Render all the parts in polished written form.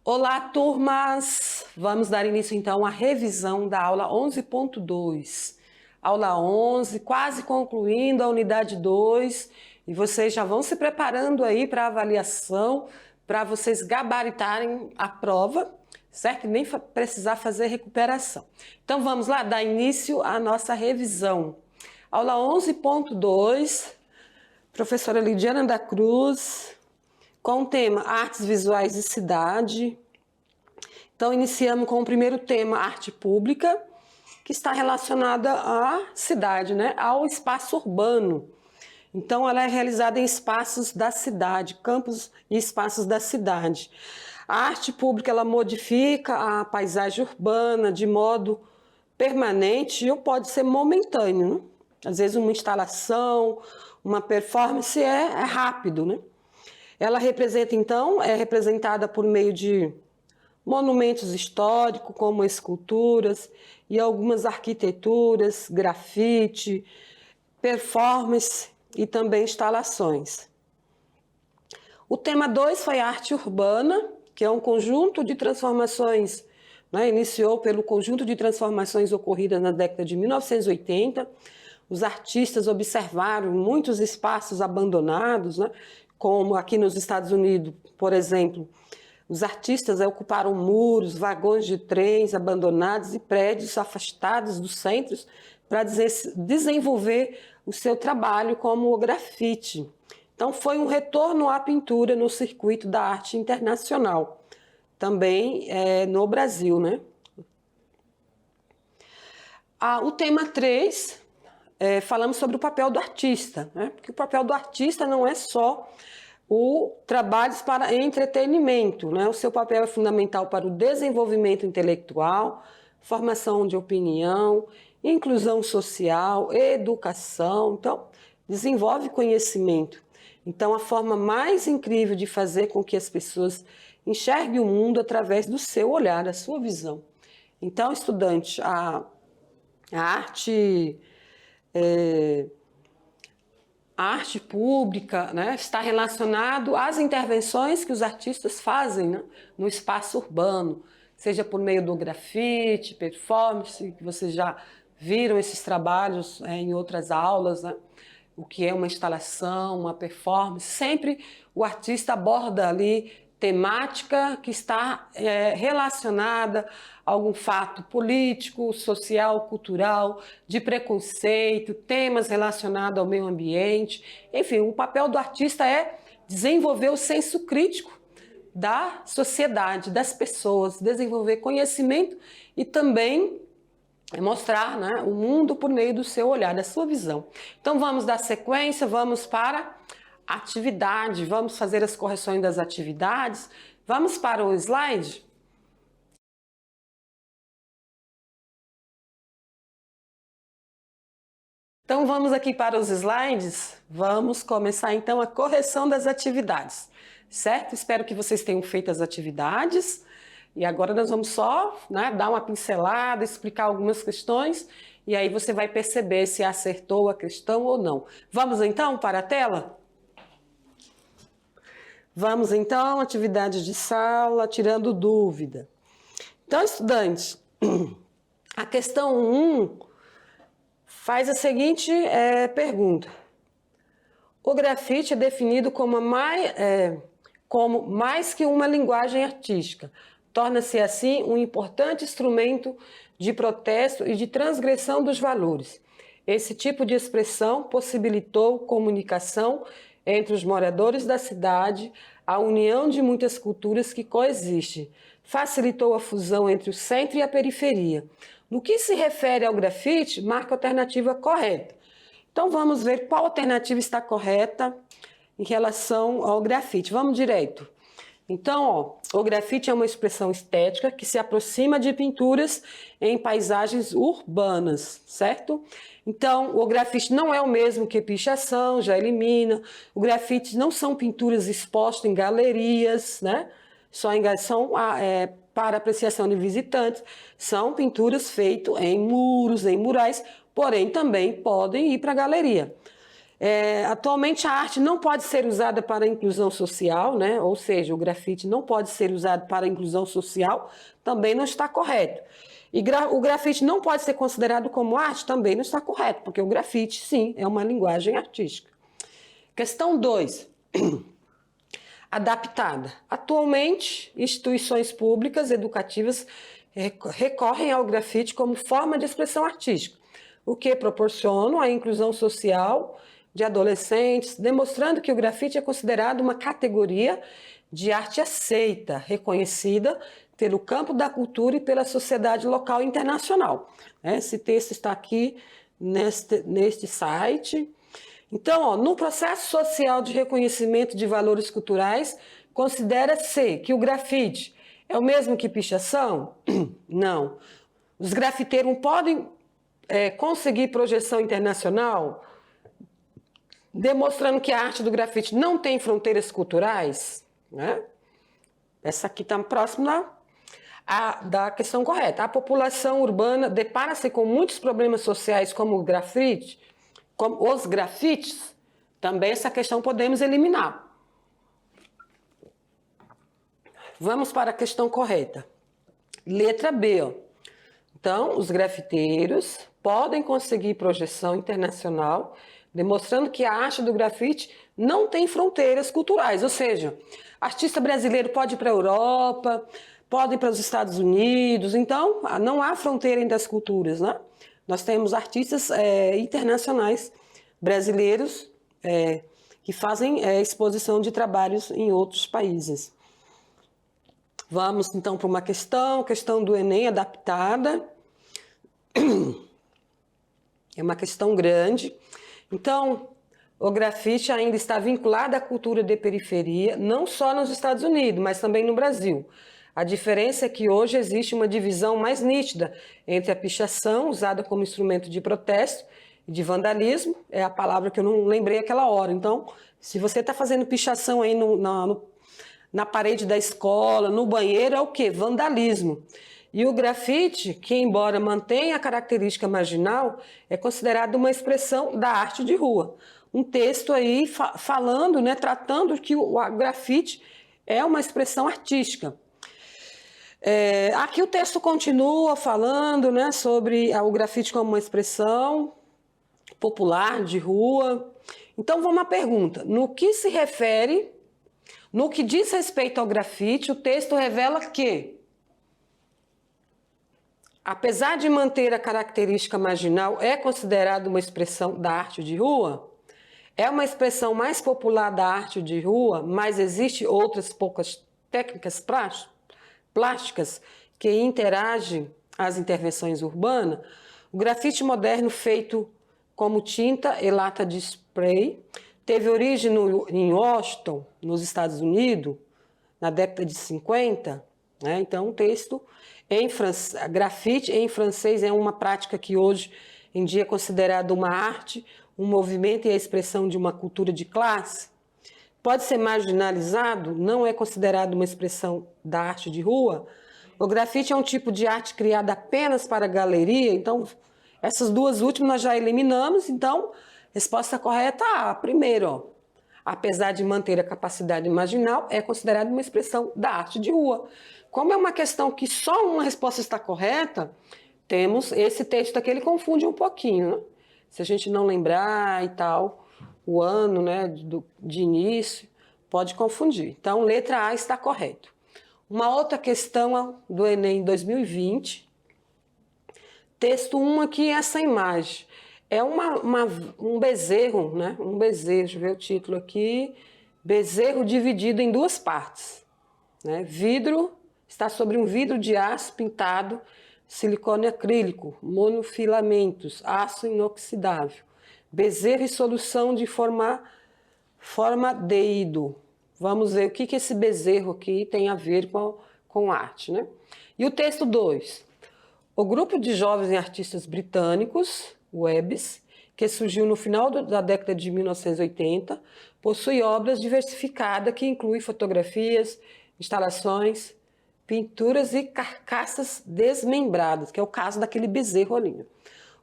Olá, turmas! Vamos dar início então à revisão da aula 11.2. Aula 11, quase concluindo a unidade 2, e vocês já vão se preparando aí para a avaliação, para vocês gabaritarem a prova, certo? Nem precisar fazer recuperação. Então vamos lá, dar início à nossa revisão. Aula 11.2, professora Lidiana da Cruz, com o tema Artes Visuais e Cidade. Então, iniciamos com o primeiro tema, Arte Pública, que está relacionada à cidade, né? Ao espaço urbano. Então, ela é realizada em espaços da cidade, campos e espaços da cidade. A arte pública, ela modifica a paisagem urbana de modo permanente ou pode ser momentâneo, né? Às vezes uma instalação, uma performance é rápido, né? Ela representa, então, é representada por meio de monumentos históricos, como esculturas e algumas arquiteturas, grafite, performance e também instalações. O tema 2 foi a arte urbana, que é um conjunto de transformações, né? Iniciou pelo conjunto de transformações ocorridas na década de 1980. Os artistas observaram muitos espaços abandonados, né? Como aqui nos Estados Unidos, por exemplo, os artistas ocuparam muros, vagões de trens abandonados e prédios afastados dos centros para desenvolver o seu trabalho como o grafite. Então, foi um retorno à pintura no circuito da arte internacional, também no Brasil, né? O tema 3, falamos sobre o papel do artista, né? Porque o papel do artista não é só o trabalho para entretenimento, né? O seu papel é fundamental para o desenvolvimento intelectual, formação de opinião, inclusão social, educação. Então, desenvolve conhecimento. Então, a forma mais incrível de fazer com que as pessoas enxerguem o mundo através do seu olhar, da sua visão. Então, estudante, a arte pública, né, está relacionado às intervenções que os artistas fazem, né, no espaço urbano, seja por meio do grafite, performance, que vocês já viram esses trabalhos em outras aulas, né, o que é uma instalação, uma performance. Sempre o artista aborda ali temática que está relacionada a algum fato político, social, cultural, de preconceito, temas relacionados ao meio ambiente. Enfim, o papel do artista é desenvolver o senso crítico da sociedade, das pessoas, desenvolver conhecimento e também mostrar, né, o mundo por meio do seu olhar, da sua visão. Então vamos dar sequência, vamos para atividade, vamos fazer as correções das atividades. Vamos para o slide? Então vamos aqui para os slides, vamos começar então a correção das atividades, certo? Espero que vocês tenham feito as atividades e agora nós vamos só, né, dar uma pincelada, explicar algumas questões e aí você vai perceber se acertou a questão ou não. Vamos então para a tela? Vamos então, atividade de sala, tirando dúvida. Então, estudantes, a questão 1 faz a seguinte pergunta. O grafite é definido como mais que uma linguagem artística. Torna-se assim um importante instrumento de protesto e de transgressão dos valores. Esse tipo de expressão possibilitou comunicação entre os moradores da cidade, a união de muitas culturas que coexistem, facilitou a fusão entre o centro e a periferia. No que se refere ao grafite, marca a alternativa correta. Então vamos ver qual alternativa está correta em relação ao grafite. Vamos direto. Então, o grafite é uma expressão estética que se aproxima de pinturas em paisagens urbanas, certo? Então, o grafite não é o mesmo que pichação, já elimina. O grafite não são pinturas expostas em galerias, né? São para apreciação de visitantes. São pinturas feitas em muros, em murais, porém também podem ir para a galeria. Atualmente a arte não pode ser usada para a inclusão social, né? Ou seja, o grafite não pode ser usado para a inclusão social, também não está correto. E o grafite não pode ser considerado como arte, também não está correto, porque o grafite, sim, é uma linguagem artística. Questão 2. Adaptada. Atualmente, instituições públicas educativas recorrem ao grafite como forma de expressão artística, o que proporciona a inclusão social de adolescentes, demonstrando que o grafite é considerado uma categoria de arte aceita, reconhecida pelo campo da cultura e pela sociedade local e internacional. Esse texto está aqui neste site. Então, no processo social de reconhecimento de valores culturais, considera-se que o grafite é o mesmo que pichação? Não. Os grafiteiros podem conseguir projeção internacional, demonstrando que a arte do grafite não tem fronteiras culturais, né? Essa aqui está próxima da questão correta. A população urbana depara-se com muitos problemas sociais como o grafite, como os grafites, também essa questão podemos eliminar. Vamos para a questão correta. Letra B. Ó. Então, os grafiteiros podem conseguir projeção internacional, demonstrando que a arte do grafite não tem fronteiras culturais, ou seja, artista brasileiro pode ir para a Europa, pode ir para os Estados Unidos, então não há fronteira entre as culturas, né? Nós temos artistas internacionais brasileiros que fazem exposição de trabalhos em outros países. Vamos então para uma questão do Enem adaptada. É uma questão grande. Então, o grafite ainda está vinculado à cultura de periferia, não só nos Estados Unidos, mas também no Brasil. A diferença é que hoje existe uma divisão mais nítida entre a pichação, usada como instrumento de protesto, e de vandalismo, é a palavra que eu não lembrei aquela hora. Então, se você está fazendo pichação aí na parede da escola, no banheiro, é o quê? Vandalismo. E o grafite, que embora mantenha a característica marginal, é considerado uma expressão da arte de rua. Um texto aí falando, né, tratando que o grafite é uma expressão artística. Aqui o texto continua falando, né, sobre o grafite como uma expressão popular de rua. Então vamos à pergunta. No que se refere, no que diz respeito ao grafite, o texto revela que, apesar de manter a característica marginal, é considerado uma expressão da arte de rua? É uma expressão mais popular da arte de rua, mas existem outras poucas técnicas plásticas que interagem às intervenções urbanas? O grafite moderno feito como tinta e lata de spray teve origem em Washington, nos Estados Unidos, na década de 50. Né? Então, o texto grafite em francês é uma prática que hoje em dia é considerada uma arte, um movimento e a expressão de uma cultura de classe. Pode ser marginalizado, não é considerado uma expressão da arte de rua. O grafite é um tipo de arte criada apenas para a galeria, então essas duas últimas nós já eliminamos, então resposta correta A. Primeiro, ó, apesar de manter a capacidade marginal, é considerado uma expressão da arte de rua. Como é uma questão que só uma resposta está correta, temos esse texto aqui, ele confunde um pouquinho, né? Se a gente não lembrar e tal, o ano, né, de início, pode confundir. Então, letra A está correto. Uma outra questão do Enem 2020, texto 1 aqui, essa imagem. É um bezerro, né? Um bezerro, deixa eu ver o título aqui. Bezerro dividido em duas partes. Né? Vidro, está sobre um vidro de aço pintado, silicone acrílico, monofilamentos, aço inoxidável. Bezerro e solução de formadeído. Vamos ver o que esse bezerro aqui tem a ver com arte. Né? E o texto 2. O grupo de jovens artistas britânicos, Webbs, que surgiu no final da década de 1980, possui obras diversificadas que incluem fotografias, instalações, pinturas e carcaças desmembradas, que é o caso daquele bezerro ali.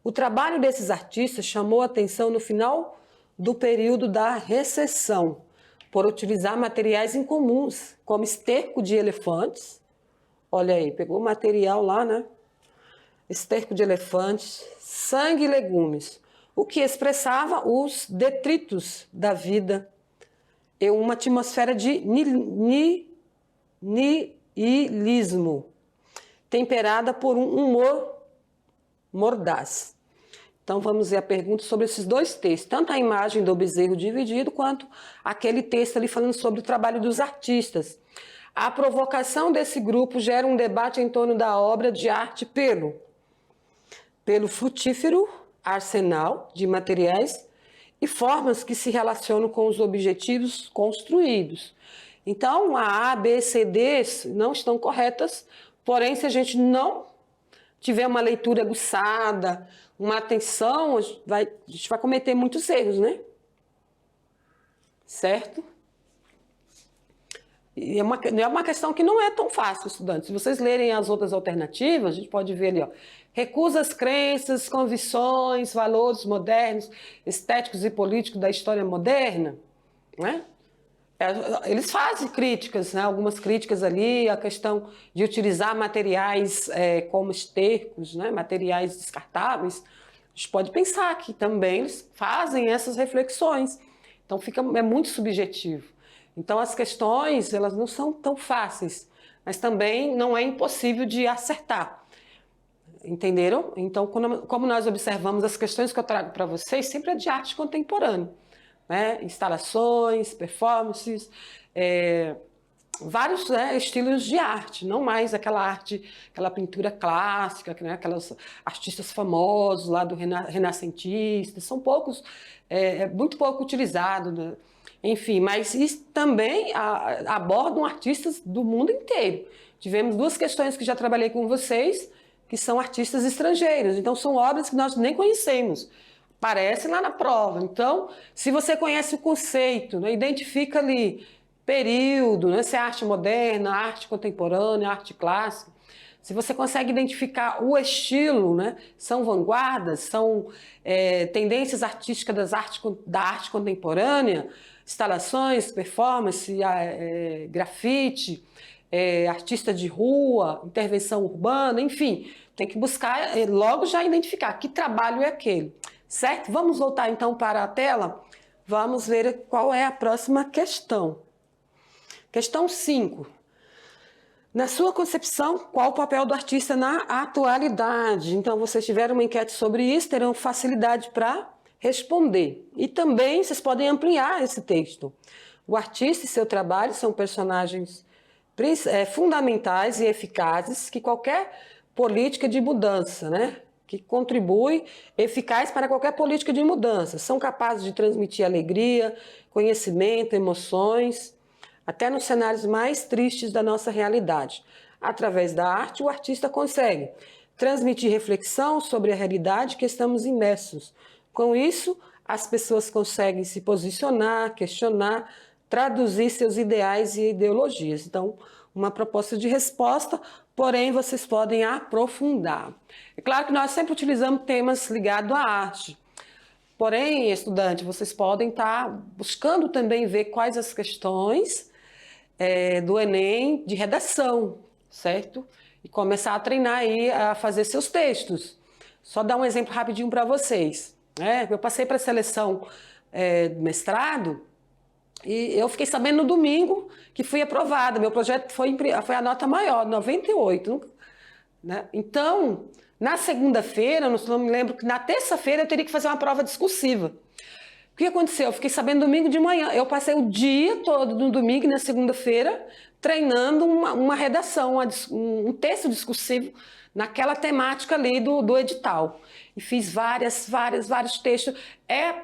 O trabalho desses artistas chamou a atenção no final do período da recessão, por utilizar materiais incomuns, como esterco de elefantes. Olha aí, pegou o material lá, né? Esterco de elefantes, sangue e legumes, o que expressava os detritos da vida e uma atmosfera de niilismo, temperada por um humor mordaz. Então, vamos ver a pergunta sobre esses dois textos, tanto a imagem do bezerro dividido, quanto aquele texto ali falando sobre o trabalho dos artistas. A provocação desse grupo gera um debate em torno da obra de arte pelo frutífero arsenal de materiais e formas que se relacionam com os objetivos construídos. Então, a A, B, C, D não estão corretas, porém, se a gente não tiver uma leitura aguçada, uma atenção, a gente vai cometer muitos erros, né? Certo? E é uma questão que não é tão fácil, estudantes. Se vocês lerem as outras alternativas, a gente pode ver ali, ó, recusa as crenças, convicções, valores modernos, estéticos e políticos da história moderna, né? Eles fazem críticas, né? Algumas críticas ali, a questão de utilizar materiais como estercos, né? Materiais descartáveis. A gente pode pensar que também eles fazem essas reflexões. Então é muito subjetivo. Então as questões elas não são tão fáceis, mas também não é impossível de acertar. Entenderam? Então, como nós observamos as questões que eu trago para vocês, sempre é de arte contemporânea. Né? Instalações, performances, vários estilos de arte, não mais aquela arte, aquela pintura clássica, né? Aquelas artistas famosos lá do renascentista, são poucos, muito pouco utilizado, né? Enfim, mas isso também abordam artistas do mundo inteiro. Tivemos duas questões que já trabalhei com vocês, que são artistas estrangeiros, então são obras que nós nem conhecemos. Aparece lá na prova. Então, se você conhece o conceito, né, identifica ali período, né, se é arte moderna, arte contemporânea, arte clássica, se você consegue identificar o estilo, né, são vanguardas, são tendências artísticas da arte contemporânea, instalações, performance, grafite, artista de rua, intervenção urbana, enfim, tem que buscar logo já identificar que trabalho é aquele. Certo? Vamos voltar então para a tela. Vamos ver qual é a próxima questão. Questão 5. Na sua concepção, qual o papel do artista na atualidade? Então, vocês tiveram uma enquete sobre isso, terão facilidade para responder. E também vocês podem ampliar esse texto. O artista e seu trabalho são personagens fundamentais e eficazes que qualquer política de mudança, né? Que contribui eficaz para qualquer política de mudança. São capazes de transmitir alegria, conhecimento, emoções, até nos cenários mais tristes da nossa realidade. Através da arte, o artista consegue transmitir reflexão sobre a realidade que estamos imersos. Com isso, as pessoas conseguem se posicionar, questionar, traduzir seus ideais e ideologias. Então, uma proposta de resposta, porém vocês podem aprofundar. É claro que nós sempre utilizamos temas ligados à arte. Porém, estudante, vocês podem estar buscando também ver quais as questões do Enem de redação, certo? E começar a treinar aí a fazer seus textos. Só dar um exemplo rapidinho para vocês. Eu passei para a seleção do mestrado e eu fiquei sabendo no domingo que fui aprovada. Meu projeto foi a nota maior, 98. Né? Então, na segunda-feira, não me lembro, que na terça-feira eu teria que fazer uma prova discursiva. O que aconteceu? Eu fiquei sabendo domingo de manhã. Eu passei o dia todo no domingo e na segunda-feira treinando uma redação, um texto discursivo naquela temática ali do edital. E fiz vários textos. É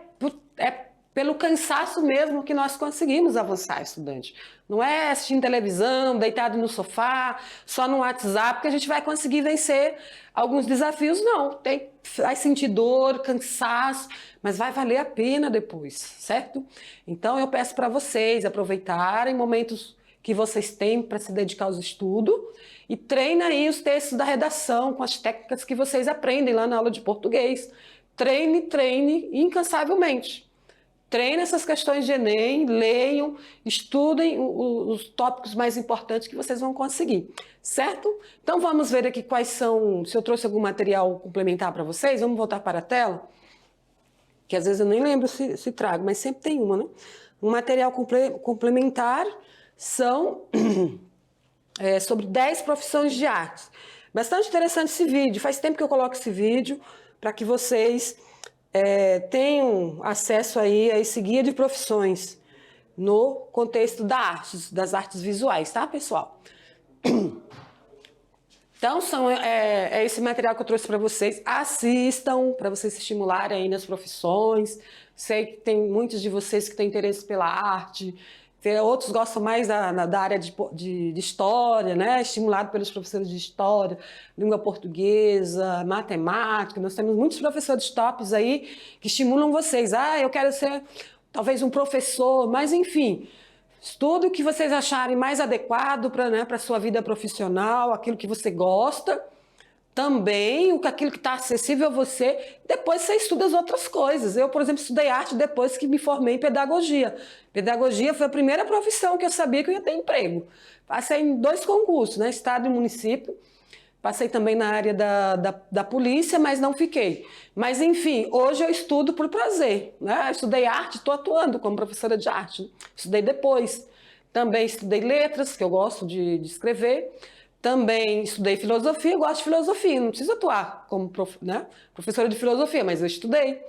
pelo cansaço mesmo que nós conseguimos avançar, estudante. Não é assistindo televisão, deitado no sofá, só no WhatsApp, que a gente vai conseguir vencer alguns desafios, não. Vai sentir dor, cansaço, mas vai valer a pena depois, certo? Então eu peço para vocês aproveitarem momentos que vocês têm para se dedicar aos estudos e treinem aí os textos da redação com as técnicas que vocês aprendem lá na aula de português. Treine incansavelmente. treinem essas questões de Enem, leiam, estudem os tópicos mais importantes que vocês vão conseguir, certo? Então vamos ver aqui quais são, se eu trouxe algum material complementar para vocês, vamos voltar para a tela, que às vezes eu nem lembro se trago, mas sempre tem uma, né? Um material complementar são sobre 10 profissões de artes. Bastante interessante esse vídeo, faz tempo que eu coloco esse vídeo para que vocês tenham acesso aí a esse guia de profissões no contexto das artes visuais, tá, pessoal? Então, é esse material que eu trouxe para vocês. Assistam, para vocês se estimularem aí nas profissões. Sei que tem muitos de vocês que têm interesse pela arte, outros gostam mais da área de história, né? Estimulado pelos professores de história, língua portuguesa, matemática. Nós temos muitos professores tops aí que estimulam vocês. Ah, eu quero ser talvez um professor, mas enfim, estudo o que vocês acharem mais adequado para a sua vida profissional, aquilo que você gosta. Também aquilo que está acessível a você, depois você estuda as outras coisas. Eu, por exemplo, estudei arte depois que me formei em pedagogia. Pedagogia foi a primeira profissão que eu sabia que eu ia ter emprego. Passei em 2 concursos, né? Estado e município. Passei também na área da polícia, mas não fiquei. Mas, enfim, hoje eu estudo por prazer, né? Eu estudei arte, estou atuando como professora de arte. Estudei depois. Também estudei letras, que eu gosto de escrever. Também estudei filosofia, gosto de filosofia, não preciso atuar como professora de filosofia, mas eu estudei.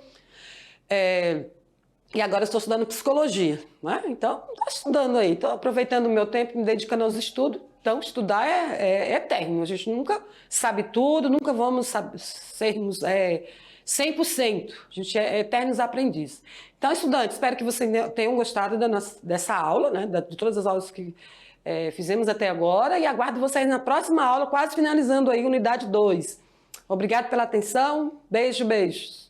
E agora estou estudando psicologia, né? Então, estou estudando aí, estou aproveitando o meu tempo, me dedicando aos estudos. Então, estudar é eterno, a gente nunca sabe tudo, nunca vamos sermos 100%, a gente é eternos aprendizes. Então, estudantes, espero que vocês tenham gostado dessa aula, né? De todas as aulas que fizemos até agora, e aguardo vocês na próxima aula, quase finalizando aí unidade 2. Obrigado pela atenção, beijos.